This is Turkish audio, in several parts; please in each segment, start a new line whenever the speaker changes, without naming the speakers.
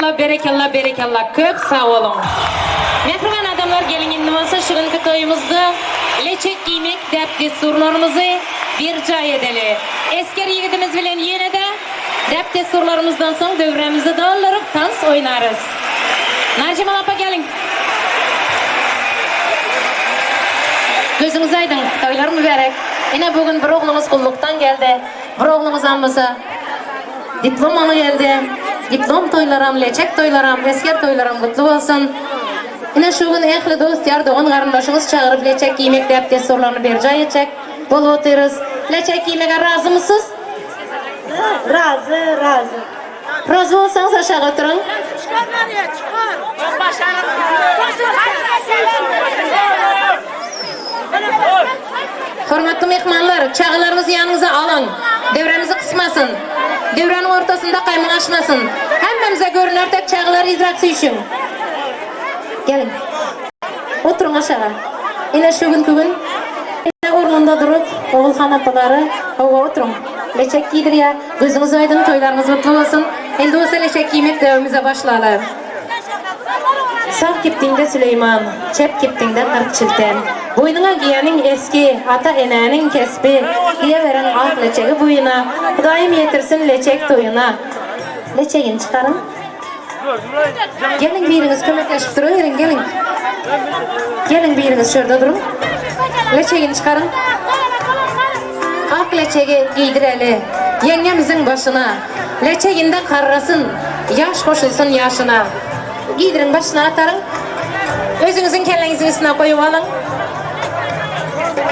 berekallah, berekallah, berekallah. Köp sağ olun. Mehriban adamlar gelin indi olsa şu günkü toyumuzda leçek giymek dep desturlarımızı bir cay edeli. Esker yigitimiz bilen yine de dep desturlarımızdan sonra dövremizi dağılırıp dans oynarız. Narcimal apa gelin. Gözünüz aydın, toylar mübarek. Yine bugün bir oğlumuz kulluktan geldi. Bir oğlumuz almasa diplom alı geldi. Diplom toylaram, leçek toylaram, esker toylaram kutlu olsun. Yine şu gün ehli dost yar doğan karındaşımız çağırıp leçek giymek de abdest sorularını bir cay edecek. Bol oturuz. Leçek giymeye razı mısınız?
Razı.
Razı olsanız aşağı oturun. Hürmetli mehmanlar, çağılarınızı yanınıza alın. Devremizi kısmasın. Devrenin ortasında kaymanlaşmasın. Hemmemize görünür tek çağılar izraksı için. Gelin. Oturun aşağı. Yine şu gün ormanda durup oğulhan apaları hava oturun. Leçek giydir ya. Gözünüz aydın, toylarınız mutlu olsun. Elde olsa leçek giymek devimize başlarlar. Sağ kiptinde Süleyman, çep kiptinde Kırkçılten. Boynuna giyenin eski, ata enenin kesbi. Giye veren alt leçeği boyuna. Daim yetirsin leçek toyuna. Leçeğini çıkarın. Gelin biriniz kömekleşip duruverin, gelin. Gelin biriniz şurada durun. Leçeğini çıkarın. Ak leçeği giydireli yengemizin başına. Leçeğinde karrasın, yaş koşulsun yaşına. Giydirin başına atarın. Özünüzün kellenizin üstüne koyup alın.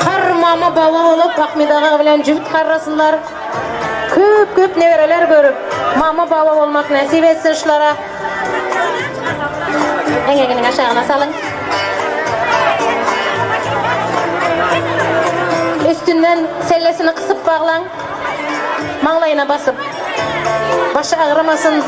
Kar mama baba olup Ahmet Ağa bilen cüvit karrasınlar. Köp nevereler görüp mama baba olmak nasip etsin şulara. Engeginin aşağına salın. Üstünden sellesini kısıp bağlan. Mağlayına basıp. Başı ağrımasın.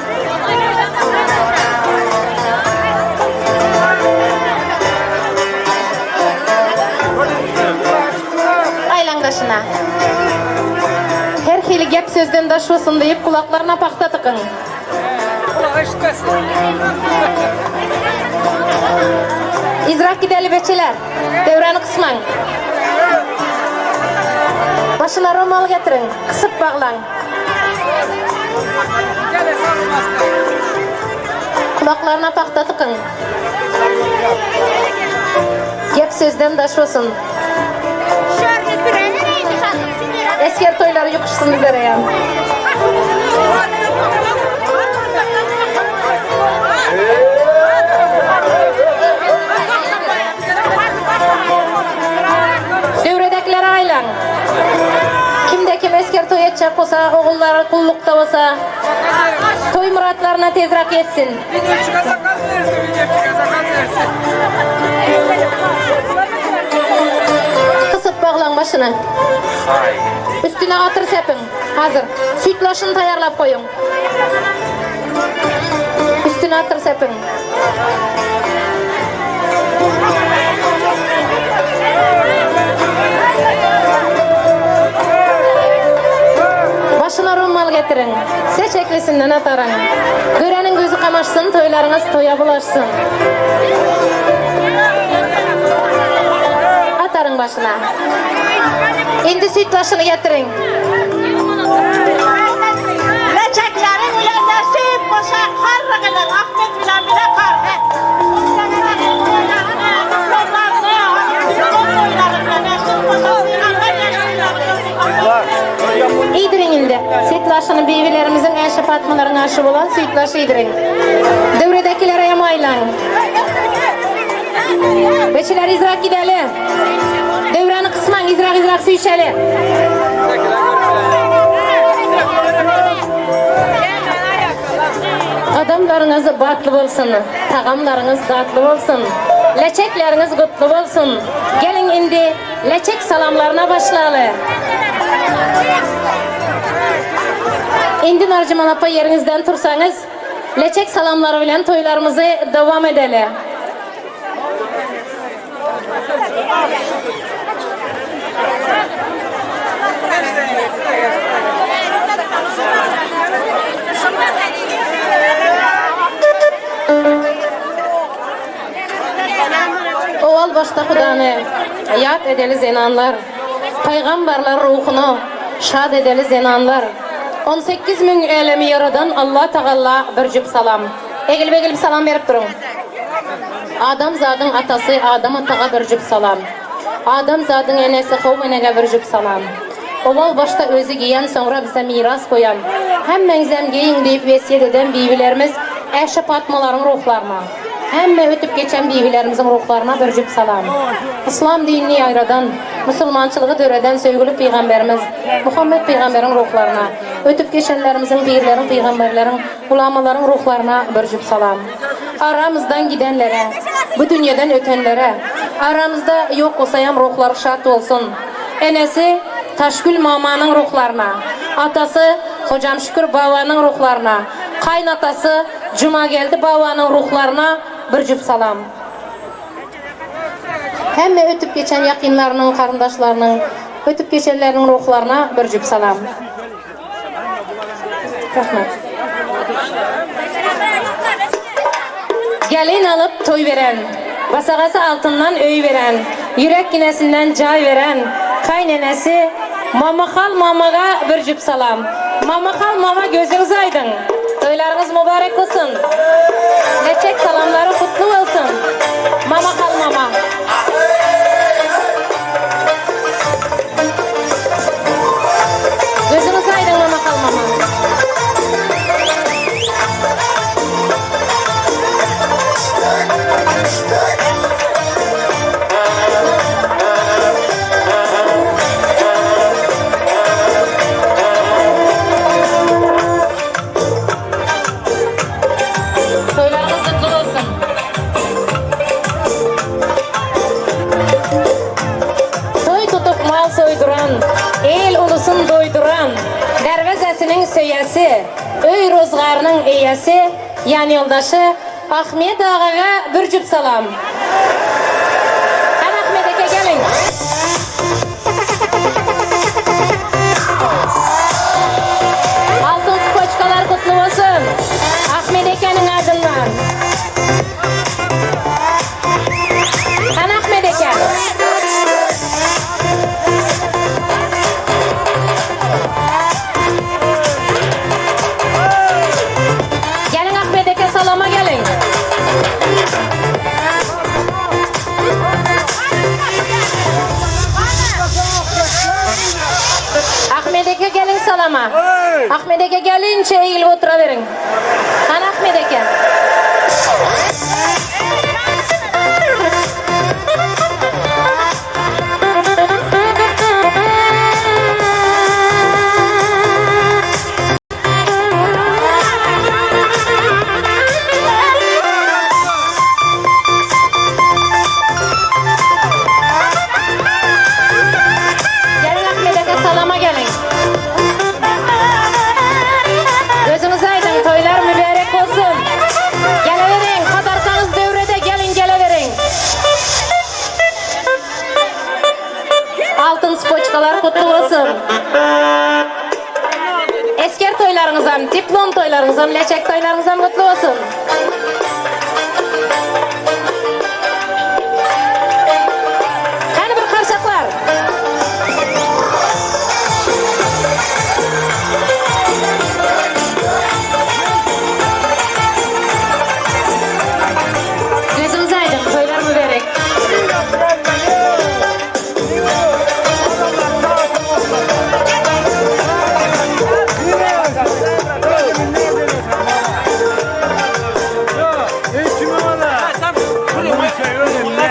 Aylandaşına. Her hili gep sözden daşvasın deyip kulaklarına pakta tıkın. İzrak gideli beçeler. Devreni kısman. Başına romal getirin. Kısıp bağlan. Kulaklarına pakta tıkın. Gep sözden daşvasın. Esker toyları yokuşsun üzere ya. Devredekilere aylan. Kimde kim esker toy edecek olsa, oğulları kullukta olsa, toy muratlarına tezrak etsin. Kısıp bağlan başını. Üstüne atır sepin. Hazır. Sütlaşını tayarlap koyun. Üstüne atır sepin. Başına rummal getirin. Seçeklisinden atarın. Görenin gözü kamaşsın, toylarınız toya bulaşsın. Atarın başına. Şimdi sütlaşını getirin.
Leçeklerin uyanası boşa karra kadar Ahmet bilen bile karra.
İyidirin indi. Sütlaşını bivilerimizin eşi Fatmaların aşı olan sütlaşı iyidirin. Devredekilere yamaylan. Beçiler izrak gideli. Devreni kısman izrak su içeli. Adamlarınız batlı olsun, tağamlarınız tatlı olsun, leçekleriniz kutlu olsun. Gelin indi leçek salamlarına başlayalım. İndi Narcimal apa yerinizden tursanız, leçek salamları bilen toylarımızı devam edelim. Teala'nı yad edeli zenanlar, peygamberler ruhunu şad edeli zenanlar, 18 bin elemi yaradan Allah Teala bir cüp salam. Egilip salam verip durun. Adam zadın atası Adam atağa bir cüp salam. Adam zadın enesi Havva'ya bir cüp salam. Oval başta özü giyen sonra bize miras koyan, hemmengizem giyin deyip vesiyet eden bivilerimiz Ayşe Fatmaların ruhlarına, hemme ötüp geçen bivilerimizin ruhlarına bir cüp salam. İslam dinini yayradan, Müslümançılığı töreden sevgili Peygamberimiz Muhammed Peygamber'in ruhlarına, ötüp geçenlerimizin, birlerin, peygamberlerin, ulamaların ruhlarına bir cüp salam. Aramızdan gidenlere, bu dünyadan ötenlere, aramızda yok olsayam ruhları şad olsun. Enesi Taşgül Mama'nın ruhlarına, atası Hocam Şükür Baba'nın ruhlarına, kaynatası Cumageldi Baba'nın ruhlarına bir cüp salam. Hemme ötüp geçen yakınlarının, karındaşlarının, ötüp geçenlerinin ruhlarına bir cüp salam. Rahmet. Gelin alıp toy veren, basagası altından öy veren, yürek yinesinden cay veren, kaynenesi Mamakal Mamaga bir cüp salam. Mamakal Mama gözünüz aydın. Toylarınız mübarek olsun. Neçek salamları kutlu olsun. Mamakal Mama. Gözünüz aydın Mamakal Mama. El ulusun doyduran, dervezesinin söyesi, öy rozgarının eyesi, yan yoldaşı Ahmet Ağa'ya bir cüp salam. Hadi Ahmet Eke gelin. Altın spoçkalar kutlu olsun. Ahmet Eke'nin adından. Hadi Ahmet Eke. Salama gelin. Ahmet Eke gelin salama. Ahmet Eke gelince eğilip oturabilirin. Hani Ahmet Eke. Gözünüz aydın, toylar mübarek olsun. Geleverin, kadarsanız devrede gelin geleverin. Altın spoçkalar kutlu olsun. Esker toylarınızdan, diplom toylarınızdan, leçek toylarınızdan kutlu olsun. Hani bir karşaklar. Gözünüz aydın, toylar mübarek.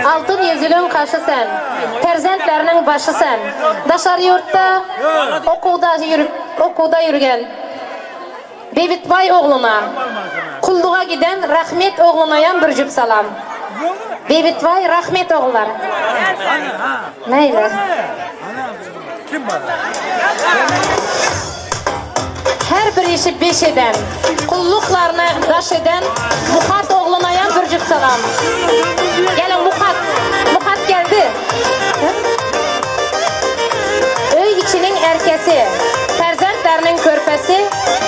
Altın yüzülün kaşı sen, perzentlerinin başı sen. Daşar yurtta okuda yürügen Beybitvay oğluna, kulluğa giden Rahmet oğluna yan bir cüp salam. Beybitvay Rahmet oğulları. Neyler? Her bir işi beş eden, kulluklarına daş eden Muhat oğluna yan bir cüp salam. Gelin Muhat. Muhat geldi. Öy içinin erkesi, perzentlerinin körpesi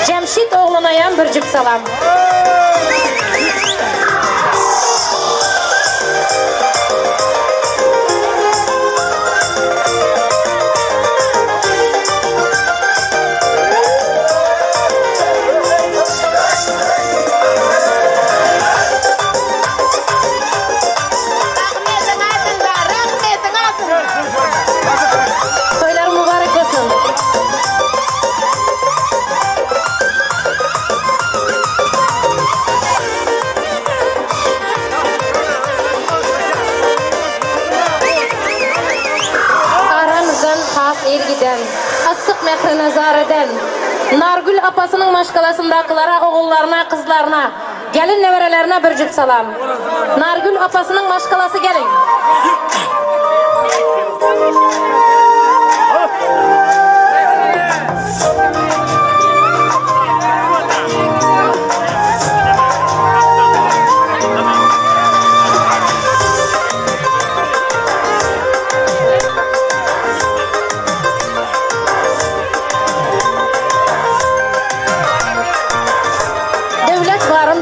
Cemşit oğluna yan bir cüp salam. Asık mehri nazareden, Nargül apasının maşkalasındakılara, oğullarına, kızlarına, gelin neverelerine bir cüp salam. Nargül apasının maşkalası gelin.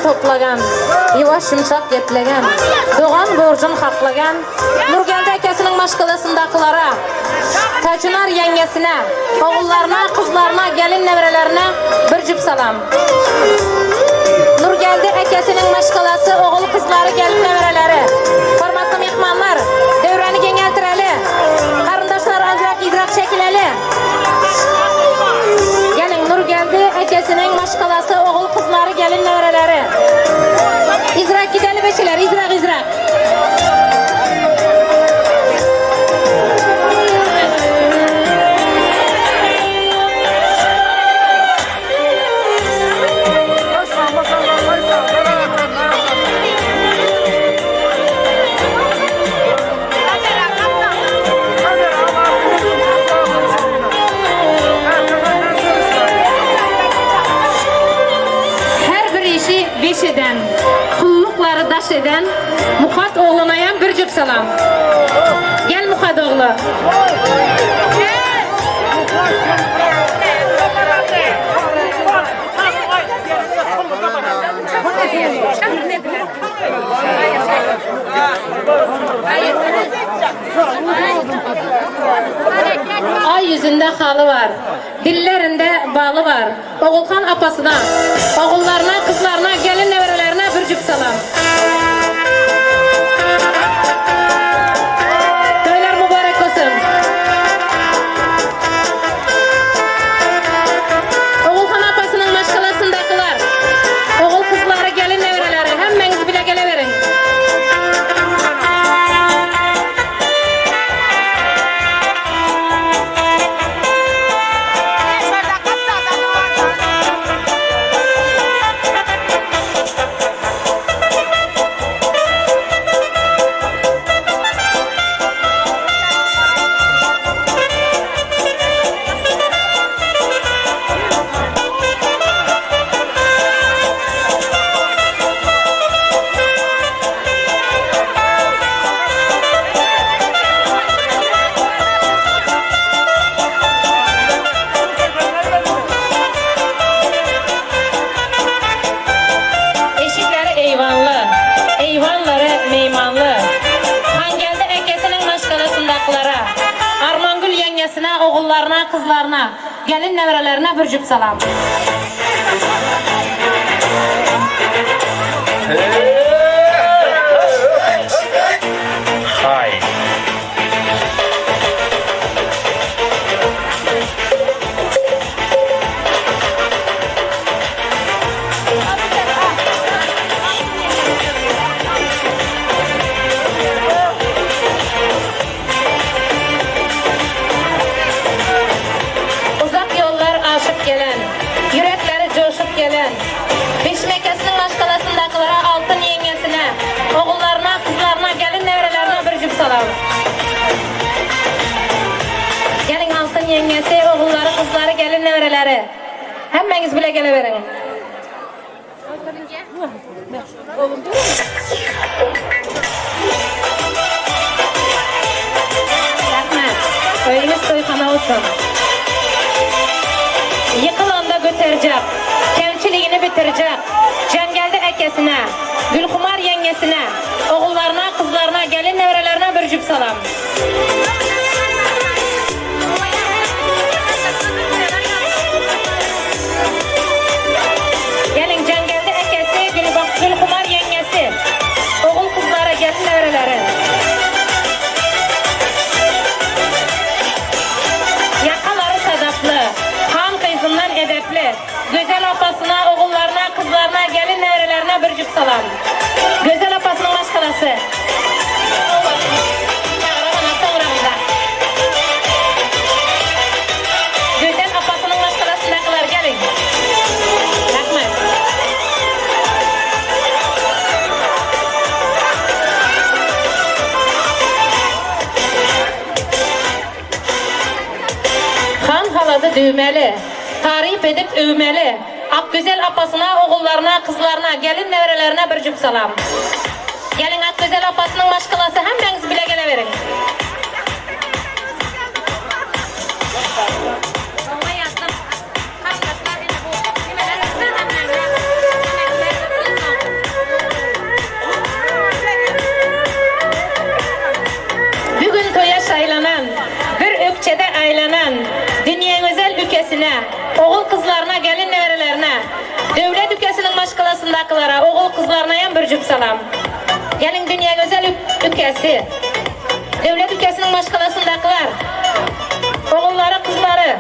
Toplagan, yuvaş yumşak geplegan, doğan borcun haklagan, Nurgeldi akasının maşkalasındakılara, Taçınar yengesine, oğullarına, kızlarına, gelin nevrelerine bir cüp salam. Nurgeldi akasının maşkalası, oğul kızları, gelin nevreleri. Hormatlı mehmanlar, devreni geneltireli, karındaşlar azrak idrak çekileli. Gelin Nurgeldi akasının maşkalası, oğul kızları, gelin nevreleri. İzrak gideli beşiler, izrak. Her bir işi beş eden, kullukları daş eden, Muhat oğlunayan bir cüp salam. Gel Muhat oğlu. Ay yüzünde halı var, dillerinde balı var. Oğulkan apasına, oğullarına, kızlarına, gelin nevrelerine bir cüp salam. Toylar mübarek olsun. Oğulkan apasının maşkalasındakiler, oğul kızları, gelin nevreleri, hemmeniz bile geleverin. Oğullarına, kızlarına, gelin nevrelerine bir cüp salam.
Hay.
Beşmekesinin maşkalasındakılara, altın yengesine, oğullarına, kızlarına, gelin nevrelerine bir cüp salam. Gelin altın yengesi, oğulları, kızları, gelin nevreleri. Hemmeniz bile geleverin. Rahmet, öyünüz toyxana olsun. Yıkılanda götürecek, kemçiliğini bitirecek, Cengelde ekesine, Gülkumar yengesine, oğullarına, kızlarına, gelin nevrelerine bir cüp salam. Gelin Cengelde ekesi, Gülkumar yengesi, oğul kızlara, gelin nevreleri. Yakaları sadaplı, ham kıyısından edepli, güzel apasına, oğullarına, kızlarına, gelin nevrelerine bir cüp salam. Güzel apasının maşkalası. adı düğmeli. Tarif edip övmeli. Akgüzel apasına, oğullarına, kızlarına, gelin nevrelerine bir cüp salam. Gelin Akgüzel apasının maşkılası hemmeniz bile geleverin. Bugün toya saylanan, bir ökçede aylanan, dünya güzel ülkesine, oğul kızlarına, gelin nevrelerine, devlet ülkesinin maşkılasındakılara, oğul kızlarına yan bir cüp salam. Gelin dünya güzel ülkesi, devlet ülkesinin maşkılasındakiler, oğulları, kızları.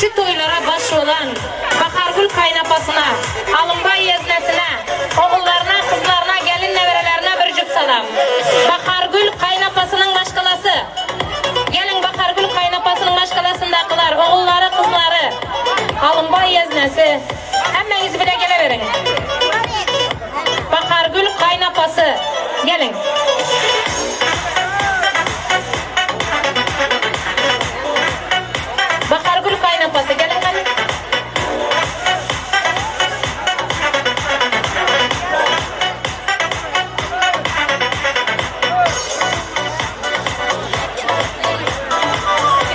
Şu toylara baş olan, Bakargül kaynapasına, Alınbay yeznesine, oğullarına, kızlarına, gelin nevrelerine bir cüp salam. Bakargül kaynapasının maşkılası. Gelin Bakargül kaynapasının maşkılasındakiler, oğulları, kızları, Alınbay yeznesi. Hemmeniz bile geleverin. Bakargül kaynapası. Gelin. Bakargül kaynapası. Gelin hadi.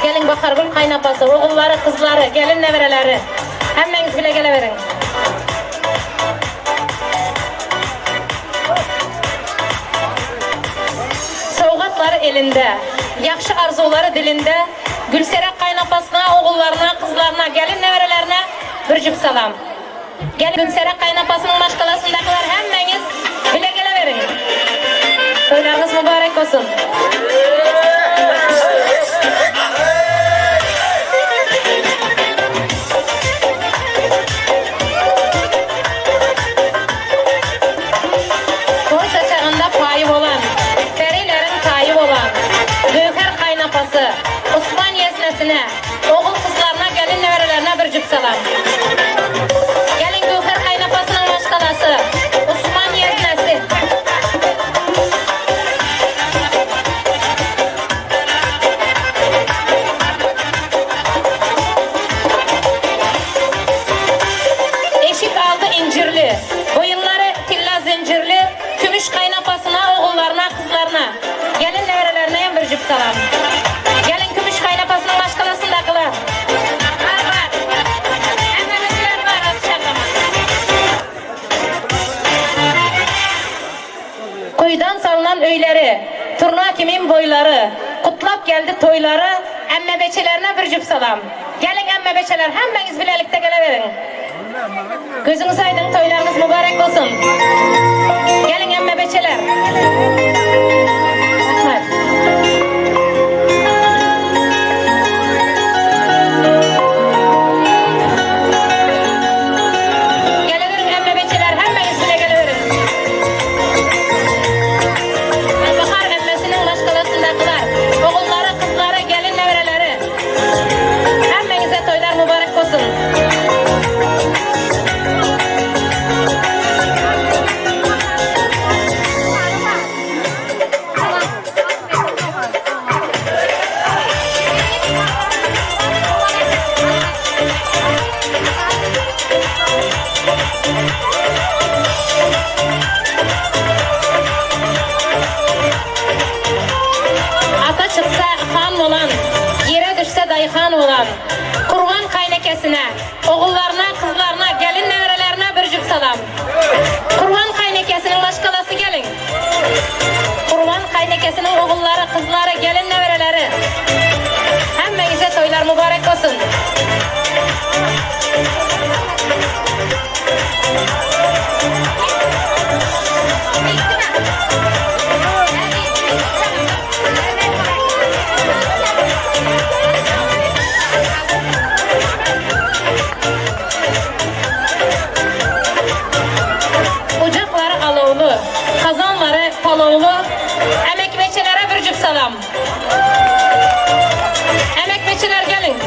Gelin Bakargül kaynapası. Oğulları, kızları, gelin nevreleri. Hemmeniz bile geleverin. Soğukatları elinde, yakşı arzuları dilinde, Gülserek kaynapasına, oğullarına, kızlarına, gelin nevrelerine bir cüp salam. Gelin Gülserek kaynapasının maşkalasındakiler hemmeniz bile geleverin. Toylarınız mübarek olsun. Toy saçağında payı olan, perilerin tayı olan, Gövher kaynapası, Osman yesnesine, oğul kızlarına, gelin nevrelerine bir cüp salam. Gelin Gövher kaynapasının maşkalası, Osman yesnesi. Eşik aldı incirli, boyunları tilla zincirli, Gümüş kaynapasına, oğullarına, kızlarına, gelin nevrelerine yan bir cüp salam. Gelin Gümüş kaynapasının maşkalasındakiler. Var. Ememizler var, atışarlama. Kuyudan salınan öyleri, turna kimin boyları, kutlap geldi toyları, emme beçelerine bir cüp salam. Gelin emme beçeler, hemmeniz birlikte geleverin. Gözünüz aydın, toylarınız mübarek olsun. Gelin emme beçeler. Rahmet. Geleverin emme beçeler, hemmeniz bile geleverin. Bahar emmesinin maşkalasındakiler, oğulları, kızları, gelin nevreleri. Hemmenize toylar mübarek olsun. Ata çıksa han olan, yere düşse dayıhan olan, kurban kaynekesine, oğullarına, kızlarına, gelin nevrelerine bir cüp salam. Kurban kaynekesinin maşkalası gelin. Kurban kaynekesinin oğulları, kızları, gelin nevreleri. Hemmenize toylar mübarek olsun. Ocakları alov Paloğlu. Emekveçilere bir cüp salam. Emekveçiler gelin.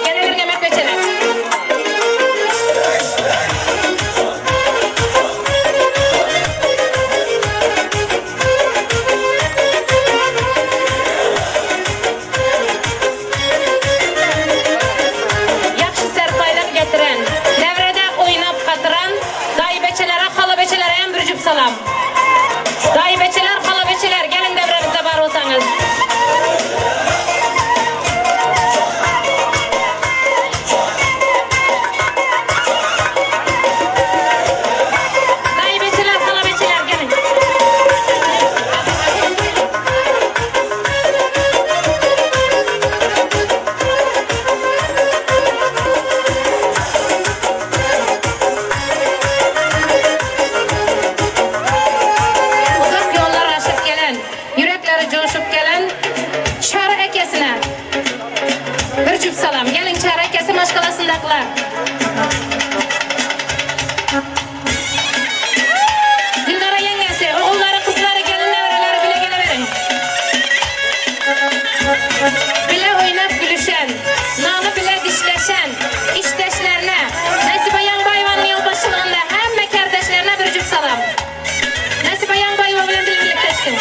Gelin emekveçiler. Yaxşı serpaylar getiren, devrede oynap katıran, dayıbeçilere, halabeçilere en bir cüp salam. Dayıbeçiler, halabeçiler, gelin devremizde var olsanız. Dayıbeçiler, halabeçiler, gelin. Uzak yollar aşıp gelen, yürekleri coşup gelen Çarı ekesine bir cüp salam. Gelin Çarı ekesi maşgalasındakiler. Dilnara yengesi, oğulları, kızları, gelin nevreleri bile geleverin. Bile oynap gülüşen, nalı bile dişleşen, işteşlerine, Nesibe Yanbayvan'ın yılbaşılığında hem kardeşlerine bir cüp salam. Nesibe Yanbayva bilen birlikteştin.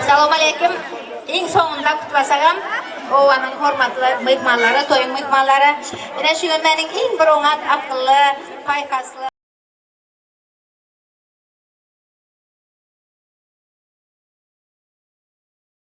Assalomu alaykum. Eng so'ngida qutlasalam, ovaning hurmatli mehmonlari, to'ying mehmonlari. Mana shu mening eng bir o'ngat aqlli, payqasli